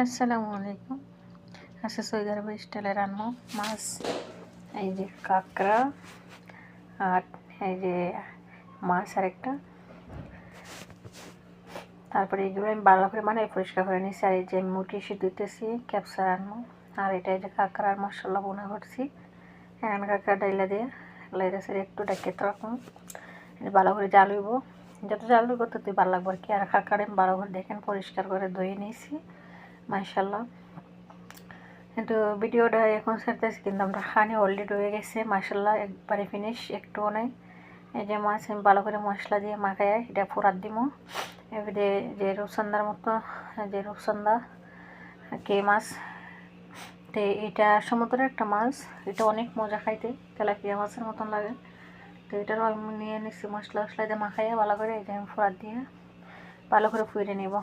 আসসালামু আলাইকুম। আজকে সৌদি আরব স্টাইলে রান্না মাছ, এই যে কাঁকড়া আর এই যে মাছ আরেকটা। তারপরে এইগুলো আমি ভালো করে পরিষ্কার করে নিয়েছি। আর এই যে আমি মুরগি সিদ্ধ দিতেছি, ক্যাপসা রান্না। আর এটা এই যে কাঁকড়া আর মশলা বোনা করছি। এখন কাঁকড়া ডাইলা দিয়ে লাইরা সেরে একটু ডাকিয়ে রাখুন, ভালো করে জাল হইব। যত জাল হইব ততই ভালো লাগবে আর কি। আর কাঁকড়া আমি ভালো করে দেখেন পরিষ্কার করে ধুয়ে নিয়েছি, মাশাআল্লাহ। কিন্তু ভিডিওটা এখন ছাড়তেছি, কিন্তু আমরা খানি অলরেডি হয়ে গেছে মাশাআল্লাহ, একবারে ফিনিশ, একটুও নাই। এই যে মাছ আমি ভালো করে মশলা দিয়ে মাখায় এটা ফোড়াত দিব। এবারে যে রূপচন্দার মতো, যে রূপচন্দা কে মাছ, তো এটা সমুদ্রের একটা মাছ, এটা অনেক মজা খাইতে, তেলাপিয়া মাছের মতন লাগে। তো এটারও আমি নিয়ে নিচ্ছি মশলা দিয়ে মাখাইয়া ভালো করে, এই যে আমি ফোড়াত দিয়ে ভালো করে ফুইরে নেব।